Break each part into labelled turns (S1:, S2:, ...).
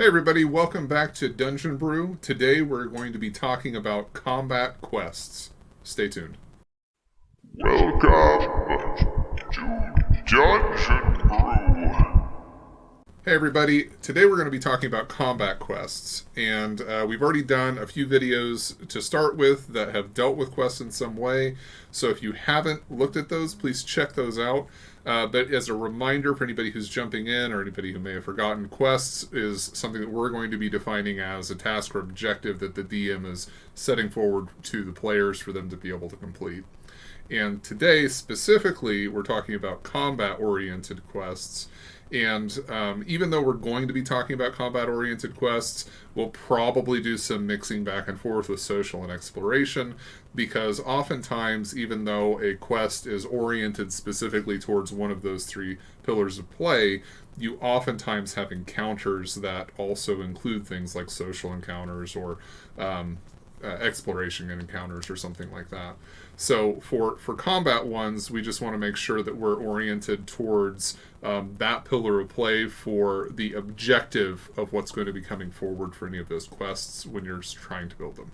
S1: Hey everybody, welcome back to Dungeon Brew. Today we're going to be talking about combat quests. Stay tuned.
S2: Welcome to Dungeon Brew.
S1: Hey everybody, today we're going to be talking about combat quests. And we've already done a few videos to start with that have dealt with quests in some way. So if you haven't looked at those, please check those out. But as a reminder for anybody who's jumping in or anybody who may have forgotten, quests is something that we're going to be defining as a task or objective that the DM is setting forward to the players for them to be able to complete. And today, specifically, we're talking about combat oriented quests. And even though we're going to be talking about combat oriented quests, we'll probably do some mixing back and forth with social and exploration, because oftentimes, even though a quest is oriented specifically towards one of those three pillars of play, you oftentimes have encounters that also include things like social encounters or exploration encounters or something like that. So for combat ones, we just want to make sure that we're oriented towards that pillar of play for the objective of what's going to be coming forward for any of those quests when you're trying to build them.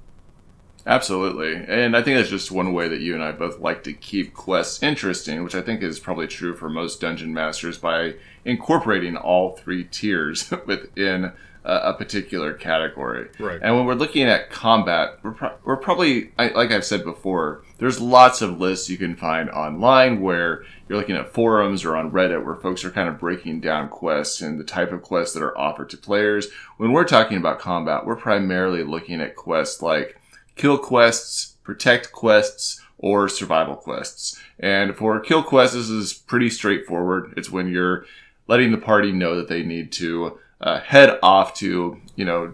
S3: Absolutely. And I think that's just one way that you and I both like to keep quests interesting, which I think is probably true for most dungeon masters, by incorporating all three tiers within a particular category.
S1: Right.
S3: And when we're looking at combat, we're probably, like I've said before, there's lots of lists you can find online where you're looking at forums or on Reddit where folks are kind of breaking down quests and the type of quests that are offered to players. When we're talking about combat, we're primarily looking at quests like kill quests, protect quests, or survival quests. And for kill quests, this is pretty straightforward. It's when you're letting the party know that they need to head off to,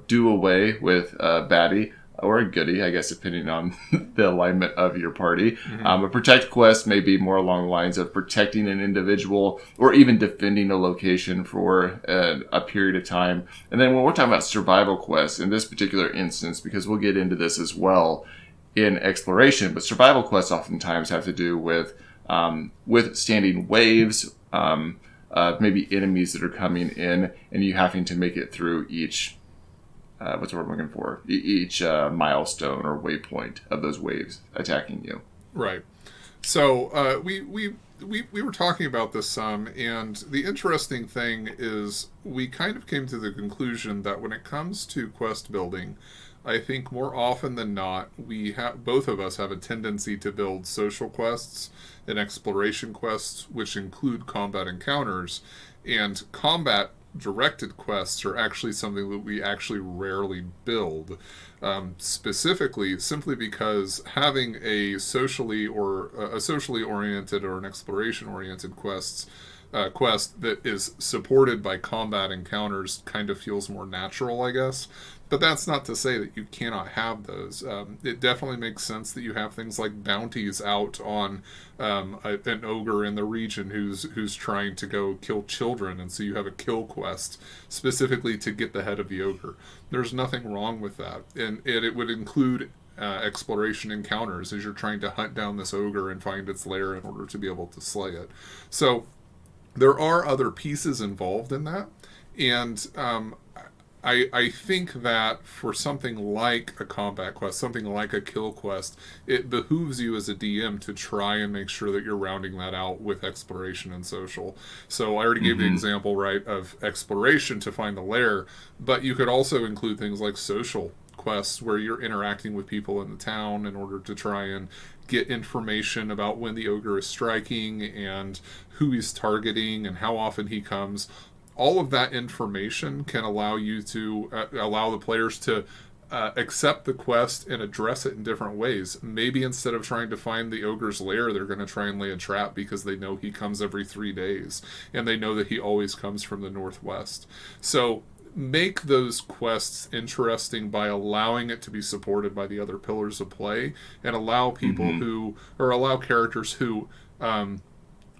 S3: do away with a baddie or a goodie, I guess, depending on the alignment of your party. Mm-hmm. A protect quest may be more along the lines of protecting an individual or even defending a location for a period of time. And then when we're talking about survival quests, in this particular instance, because we'll get into this as well in exploration, but survival quests oftentimes have to do with withstanding waves, maybe enemies that are coming in, and you having to make it through each what's the word I'm looking for? Each milestone or waypoint of those waves attacking you.
S1: Right. So we were talking about this some, and the interesting thing is we kind of came to the conclusion that when it comes to quest building, I think more often than not, both of us have a tendency to build social quests and exploration quests, which include combat encounters, and combat directed quests are actually something that we actually rarely build, specifically simply because having a socially oriented or an exploration oriented quest that is supported by combat encounters kind of feels more natural, I guess. But that's not to say that you cannot have those. It definitely makes sense that you have things like bounties out on an ogre in the region who's trying to go kill children, and so you have a kill quest specifically to get the head of the ogre. There's nothing wrong with that, and it would include exploration encounters as you're trying to hunt down this ogre and find its lair in order to be able to slay it. So there are other pieces involved in that, and I think that for something like a combat quest, something like a kill quest, it behooves you as a DM to try and make sure that you're rounding that out with exploration and social. So I already gave the example, right, of exploration to find the lair, but you could also include things like social quests where you're interacting with people in the town in order to try and get information about when the ogre is striking and who he's targeting and how often he comes. All of that information can allow you to allow the players to accept the quest and address it in different ways. Maybe instead of trying to find the ogre's lair, they're going to try and lay a trap because they know he comes every 3 days and they know that he always comes from the northwest. So make those quests interesting by allowing it to be supported by the other pillars of play, and allow people allow characters who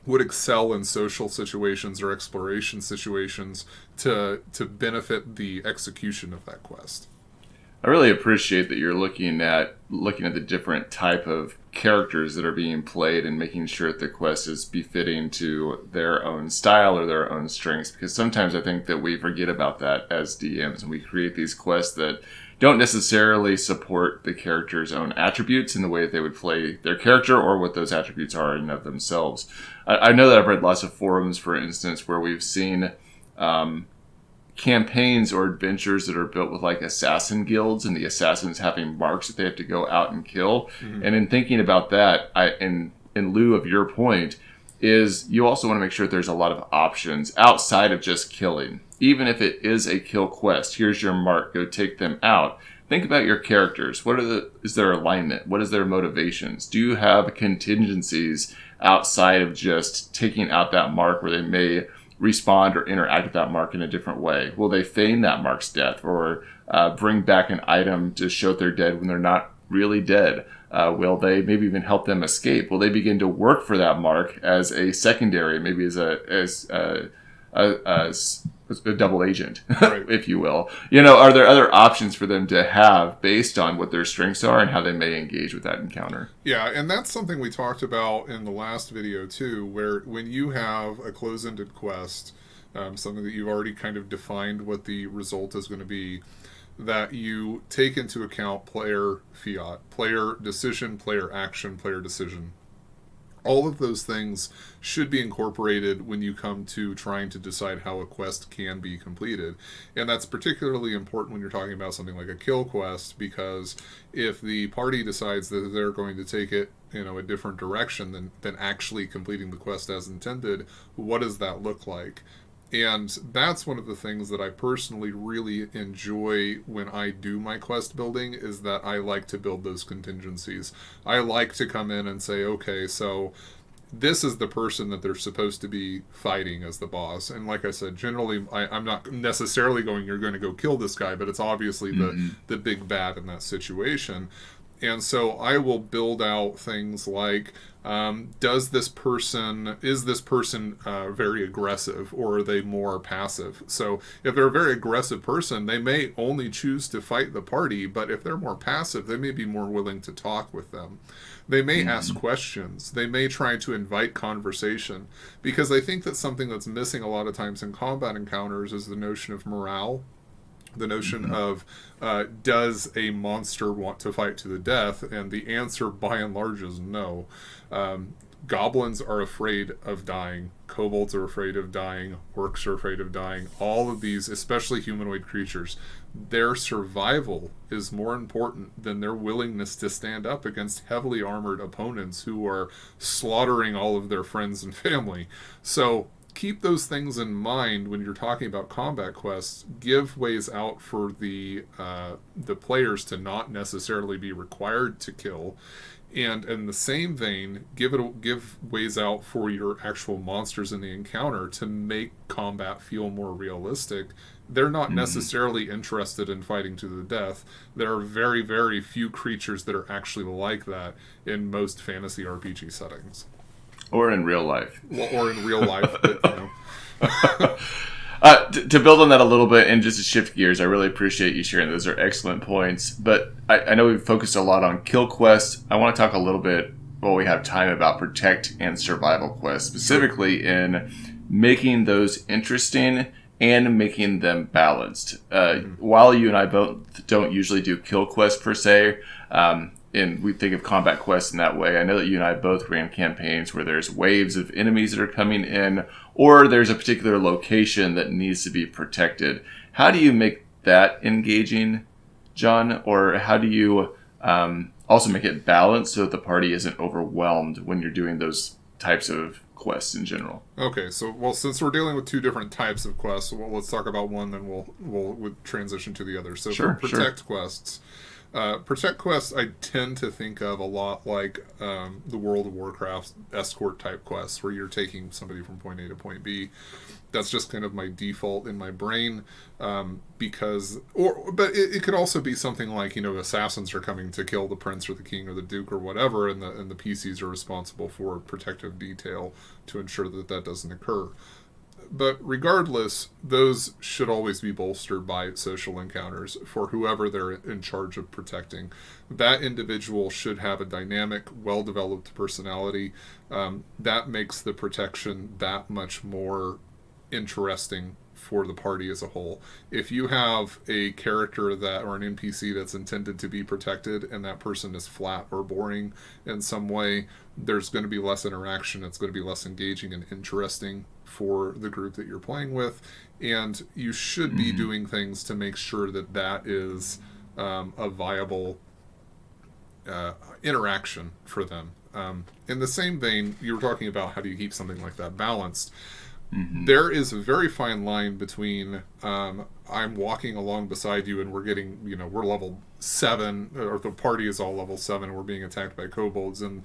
S1: would excel in social situations or exploration situations to benefit the execution of that quest.
S3: I really appreciate that you're looking at the different type of characters that are being played and making sure that the quest is befitting to their own style or their own strengths. Because sometimes I think that we forget about that as DMs, and we create these quests that don't necessarily support the character's own attributes in the way that they would play their character or what those attributes are in and of themselves. I know that I've read lots of forums, for instance, where we've seen campaigns or adventures that are built with like assassin guilds, and the assassins having marks that they have to go out and kill. And in thinking about that, in lieu of your point, is you also want to make sure that there's a lot of options outside of just killing. Even if it is a kill quest, here's your mark, go take them out. Think about your characters. Is their alignment? What is their motivations? Do you have contingencies outside of just taking out that mark where they may respond or interact with that mark in a different way? Will they feign that mark's death, or bring back an item to show they're dead when they're not really dead? Will they maybe even help them escape? Will they begin to work for that mark as a secondary, maybe as a double agent,
S1: Right.
S3: if you will? Are there other options for them to have based on what their strengths are and how they may engage with that encounter?
S1: Yeah, and that's something we talked about in the last video too, where when you have a close-ended quest, something that you've already kind of defined what the result is going to be, that you take into account player fiat, player decision, player action, player decision. All of those things should be incorporated when you come to trying to decide how a quest can be completed. And that's particularly important when you're talking about something like a kill quest, because if the party decides that they're going to take it a different direction than actually completing the quest as intended, what does that look like? And that's one of the things that I personally really enjoy when I do my quest building, is that I like to build those contingencies. I like to come in and say, okay, so this is the person that they're supposed to be fighting as the boss. And like I said, generally, I'm not necessarily you're going to go kill this guy, but it's obviously the big bad in that situation. And so I will build out things like, is this person very aggressive, or are they more passive? So if they're a very aggressive person, they may only choose to fight the party, but if they're more passive, they may be more willing to talk with them. They may ask questions. They may try to invite conversation, because I think that something that's missing a lot of times in combat encounters is the notion of morale. The notion of, does a monster want to fight to the death? And the answer, by and large, is no. Goblins are afraid of dying. Kobolds are afraid of dying. Orcs are afraid of dying. All of these, especially humanoid creatures, their survival is more important than their willingness to stand up against heavily armored opponents who are slaughtering all of their friends and family. So keep those things in mind when you're talking about combat quests. Give ways out for the players to not necessarily be required to kill, and in the same vein, give ways out for your actual monsters in the encounter to make combat feel more realistic. They're not necessarily interested in fighting to the death. There are very, very few creatures that are actually like that in most fantasy RPG settings.
S3: Or in real life.
S1: Or in real life, but,
S3: To build on that a little bit and just to shift gears, I really appreciate you sharing. Those are excellent points. But I know we've focused a lot on kill quests. I want to talk a little bit, while we have time, about protect and survival quests, specifically in making those interesting and making them balanced. While you and I both don't usually do kill quests per se, and we think of combat quests in that way, I know that you and I both ran campaigns where there's waves of enemies that are coming in, or there's a particular location that needs to be protected. How do you make that engaging, John? Or how do you also make it balanced so that the party isn't overwhelmed when you're doing those types of quests in general?
S1: Okay, so since we're dealing with two different types of quests, let's talk about one, then we'll transition to the other. So
S3: Sure,
S1: for protect quests. Protect quests I tend to think of a lot like the World of Warcraft escort type quests, where you're taking somebody from point A to point B. That's just kind of my default in my brain, but it could also be something like, assassins are coming to kill the prince or the king or the duke or whatever, and the PCs are responsible for protective detail to ensure that doesn't occur. But regardless, those should always be bolstered by social encounters for whoever they're in charge of protecting. That individual should have a dynamic, well-developed personality. That makes the protection that much more interesting for the party as a whole. If you have a character that or an NPC that's intended to be protected and that person is flat or boring in some way, there's going to be less interaction. It's going to be less engaging and interesting for the group that you're playing with, and you should be doing things to make sure that that is a viable interaction for them. In the same vein, you were talking about how do you keep something like that balanced. There is a very fine line between I'm walking along beside you and we're getting, we're level 7, or the party is all level 7 and we're being attacked by kobolds, and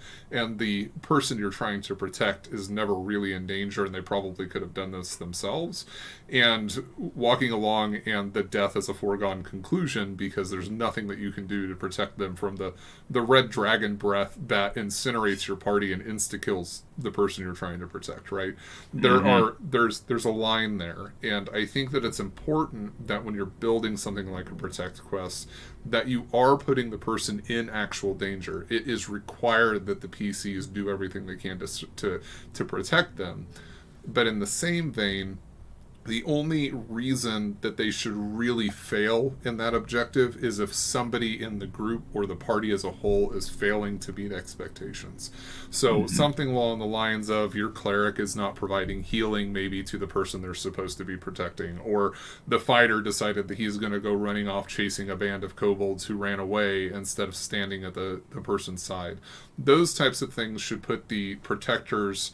S1: the person you're trying to protect is never really in danger and they probably could have done this themselves, and walking along and the death is a foregone conclusion because there's nothing that you can do to protect them from the red dragon breath that incinerates your party and insta-kills the person you're trying to protect, right? There's a line there, and I think that it's important that when you're building something like a protect quest, that you are putting the person in actual danger. It is required that the PCs do everything they can to protect them. But in the same vein, the only reason that they should really fail in that objective is if somebody in the group or the party as a whole is failing to meet expectations. So something along the lines of your cleric is not providing healing maybe to the person they're supposed to be protecting, or the fighter decided that he's going to go running off chasing a band of kobolds who ran away instead of standing at the person's side. Those types of things should put the protectorate's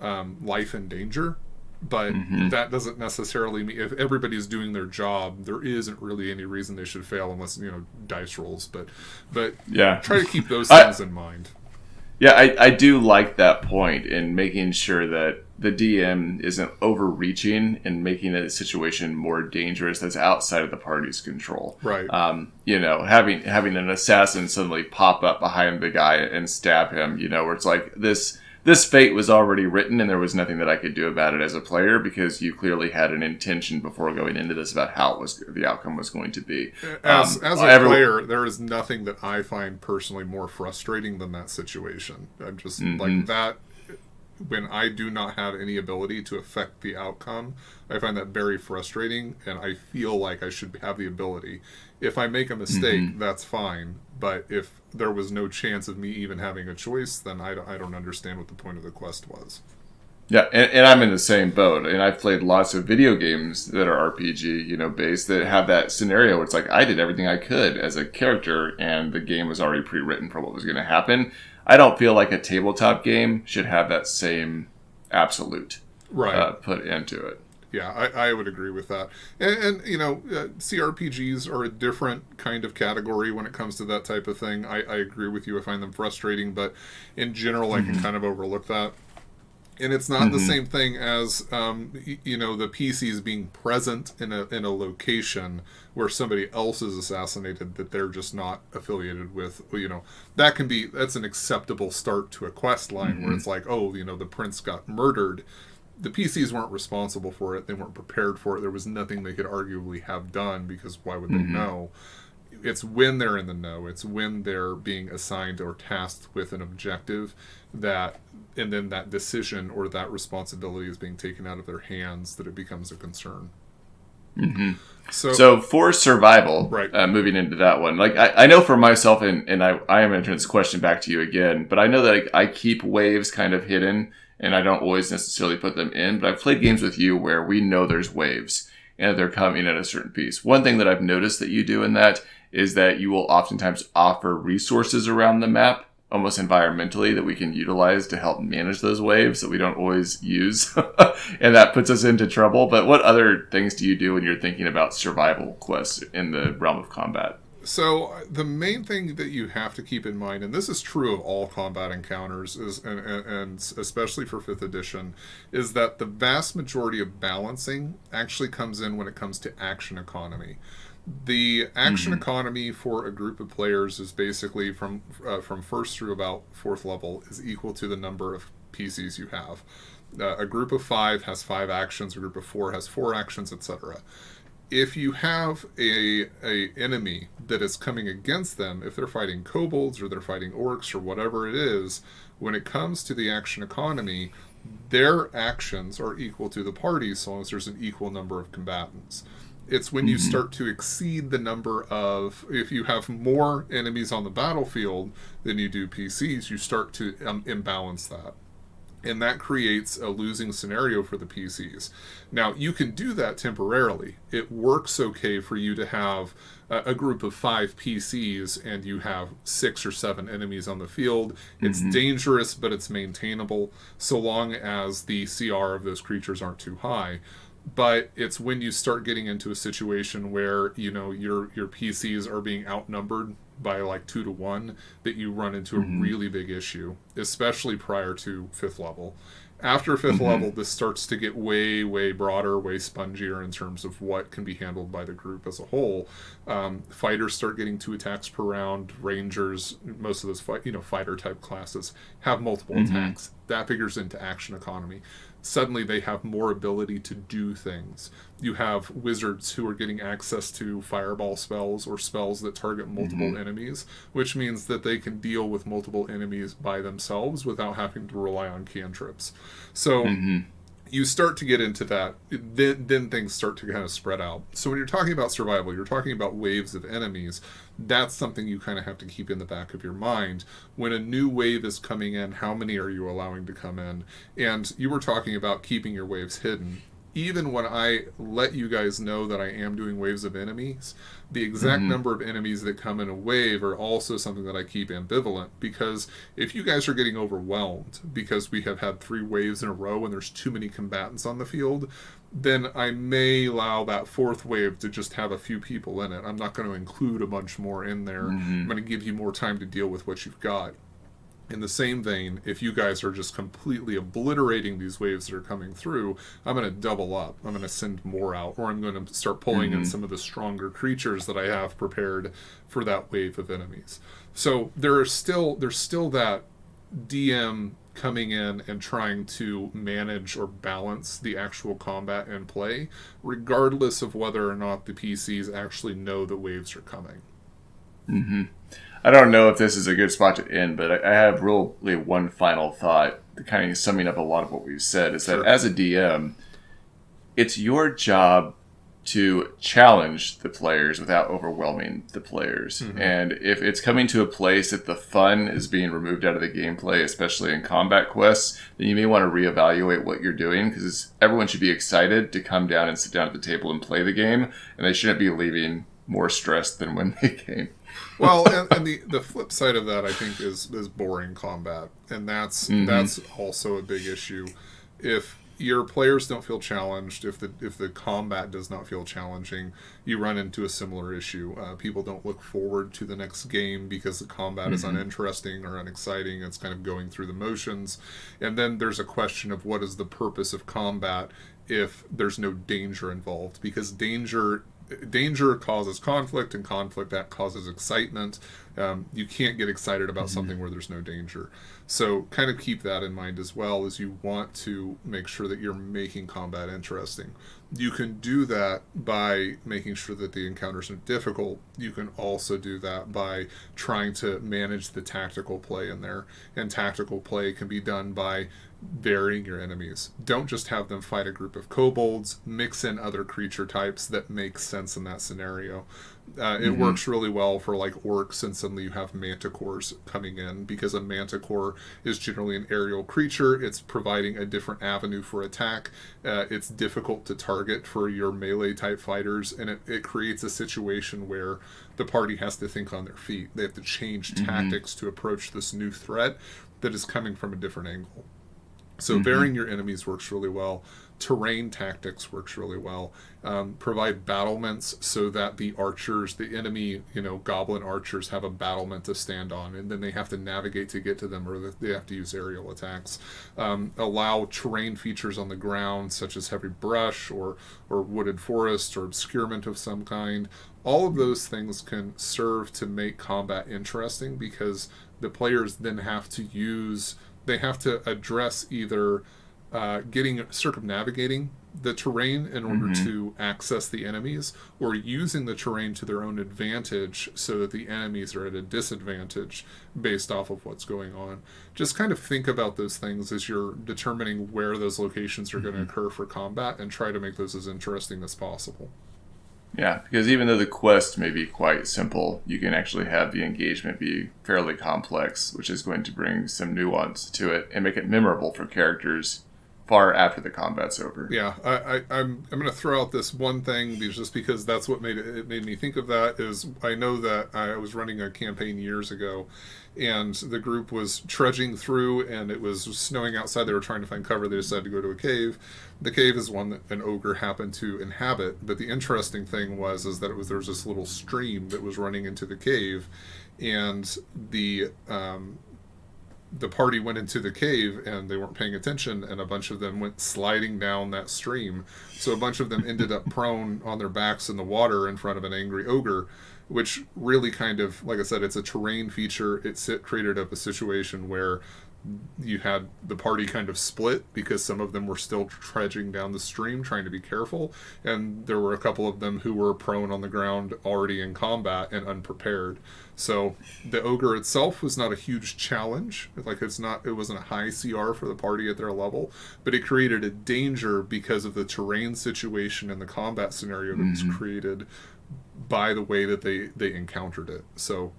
S1: life in danger. But that doesn't necessarily mean if everybody's doing their job, there isn't really any reason they should fail unless, dice rolls. But
S3: yeah,
S1: try to keep those things in mind.
S3: Yeah, I do like that point in making sure that the DM isn't overreaching and making a situation more dangerous that's outside of the party's control.
S1: Right.
S3: Having an assassin suddenly pop up behind the guy and stab him, where it's like this fate was already written and there was nothing that I could do about it as a player because you clearly had an intention before going into this about how the outcome was going to be.
S1: As a player, there is nothing that I find personally more frustrating than that situation. I'm just like that. When I do not have any ability to affect the outcome, I find that very frustrating, and I feel like I should have the ability. If I make a mistake, that's fine, but if there was no chance of me even having a choice, then I don't understand what the point of the quest was.
S3: Yeah, and I'm in the same boat, and I've played lots of video games that are RPG, based, that have that scenario where it's like, I did everything I could as a character, and the game was already pre-written for what was going to happen. I don't feel like a tabletop game should have that same absolute put into it.
S1: Yeah, I would agree with that. And CRPGs are a different kind of category when it comes to that type of thing. I agree with you. I find them frustrating, but in general, I can kind of overlook that. And it's not the same thing as, the PCs being present in a location where somebody else is assassinated that they're just not affiliated with. That's an acceptable start to a quest line where it's like, the prince got murdered. The PCs weren't responsible for it. They weren't prepared for it. There was nothing they could arguably have done because why would they know? It's when they're in the know. It's when they're being assigned or tasked with an objective and then that decision or that responsibility is being taken out of their hands that it becomes a concern.
S3: So for survival,
S1: right.
S3: Moving into that one, like I know for myself, and I am going to turn this question back to you again, but I know that I keep waves kind of hidden, and I don't always necessarily put them in, but I've played games with you where we know there's waves, and they're coming at a certain piece. One thing that I've noticed that you do in that is that you will oftentimes offer resources around the map, almost environmentally, that we can utilize to help manage those waves that we don't always use. And that puts us into trouble. But what other things do you do when you're thinking about survival quests in the realm of combat?
S1: So the main thing that you have to keep in mind, and this is true of all combat encounters, and especially for 5th edition, is that the vast majority of balancing actually comes in when it comes to action economy. The action economy for a group of players is basically from 1st through about 4th level is equal to the number of PCs you have. A group of 5 has 5 actions. A group of 4 has 4 actions, etc. If you have a enemy that is coming against them, if they're fighting kobolds or they're fighting orcs or whatever it is, when it comes to the action economy, their actions are equal to the party so long as there's an equal number of combatants. It's when you start to exceed the number of, if you have more enemies on the battlefield than you do PCs, you start to imbalance that. And that creates a losing scenario for the PCs. Now, you can do that temporarily. It works okay for you to have a group of 5 PCs and you have 6 or 7 enemies on the field. It's dangerous, but it's maintainable so long as the CR of those creatures aren't too high. But it's when you start getting into a situation where, you know, your PCs are being outnumbered by like 2 to 1 that you run into a really big issue, especially prior to 5th level. After 5th level, this starts to get way, way broader, way spongier in terms of what can be handled by the group as a whole. Fighters start getting 2 attacks per round. Rangers, most of those fighter type classes have multiple attacks. That figures into action economy. Suddenly they have more ability to do things. You have wizards who are getting access to fireball spells or spells that target multiple enemies, which means that they can deal with multiple enemies by themselves without having to rely on cantrips. So you start to get into that, then things start to kind of spread out. So when you're talking about survival, you're talking about waves of enemies. That's something you kind of have to keep in the back of your mind. When a new wave is coming in, how many are you allowing to come in? And you were talking about keeping your waves hidden. Even when I let you guys know that I am doing waves of enemies, the exact number of enemies that come in a wave are also something that I keep ambivalent, because if you guys are getting overwhelmed because we have had 3 waves in a row and there's too many combatants on the field, then I may allow that 4th wave to just have a few people in it. I'm not going to include a bunch more in there. I'm going to give you more time to deal with what you've got. In the same vein, if you guys are just completely obliterating these waves that are coming through, I'm going to double up. I'm going to send more out, or I'm going to start pulling in some of the stronger creatures that I have prepared for that wave of enemies. So there's still that DM coming in and trying to manage or balance the actual combat and play, regardless of whether or not the PCs actually know the waves are coming.
S3: I don't know if this is a good spot to end, but I have really one final thought, kind of summing up a lot of what we've said, is that as a DM, it's your job to challenge the players without overwhelming the players. And if it's coming to a place that the fun is being removed out of the gameplay, especially in combat quests, then you may want to reevaluate what you're doing, because everyone should be excited to come down and sit down at the table and play the game, and they shouldn't be leaving more stressed than when they came.
S1: Well, and the flip side of that, I think, is boring combat, and that's also a big issue. If your players don't feel challenged, if the combat does not feel challenging, you run into a similar issue. People don't look forward to the next game because the combat is uninteresting or unexciting. It's kind of going through the motions, and then there's a question of what is the purpose of combat if there's no danger involved, because danger causes conflict, and conflict that causes excitement. You can't get excited about something where there's no danger. So kind of keep that in mind as well, as you want to make sure that you're making combat interesting. You can do that by making sure that the encounters are difficult. You can also do that by trying to manage the tactical play in there. And tactical play can be done by varying your enemies. Don't just have them fight a group of kobolds. Mix in other creature types that make sense in that scenario. It works really well for like orcs, and suddenly you have manticores coming in, because a manticore is generally an aerial creature. It's providing a different avenue for attack. It's difficult to target for your melee type fighters, and it creates a situation where the party has to think on their feet. They have to change tactics to approach this new threat that is coming from a different angle. So varying your enemies works really well. Terrain tactics works really well. Provide battlements so that the archers, the enemy, goblin archers, have a battlement to stand on, and then they have to navigate to get to them, or they have to use aerial attacks. Allow terrain features on the ground, such as heavy brush or wooded forest or obscurement of some kind. All of those things can serve to make combat interesting, because the players then have to address either circumnavigating the terrain in order to access the enemies, or using the terrain to their own advantage so that the enemies are at a disadvantage based off of what's going on. Just kind of think about those things as you're determining where those locations are going to occur for combat, and try to make those as interesting as possible.
S3: Yeah, because even though the quest may be quite simple, you can actually have the engagement be fairly complex, which is going to bring some nuance to it and make it memorable for characters far after the combat's over.
S1: Yeah, I'm going to throw out this one thing just because that's what it made me think of that. Is I know that I was running a campaign years ago, and the group was trudging through, and it was snowing outside. They were trying to find cover. They decided to go to a cave. The cave is one that an ogre happened to inhabit. But the interesting thing was that there was this little stream that was running into the cave, and the party went into the cave and they weren't paying attention, and a bunch of them went sliding down that stream. So a bunch of them ended up prone on their backs in the water in front of an angry ogre, which really kind of, like I said, it's a terrain feature. It created up a situation where you had the party kind of split because some of them were still trudging down the stream trying to be careful, and there were a couple of them who were prone on the ground already in combat and unprepared. So the ogre itself was not a huge challenge. Like it wasn't a high CR for the party at their level, but it created a danger because of the terrain situation and the combat scenario that was created by the way that they encountered it. So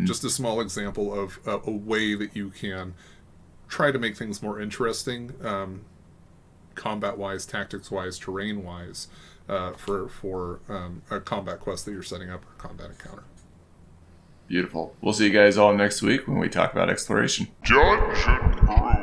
S1: just a small example of a way that you can try to make things more interesting, combat-wise, tactics-wise, terrain-wise, for a combat quest that you're setting up, or a combat encounter.
S3: Beautiful. We'll see you guys all next week when we talk about exploration.
S2: Judge and Brew.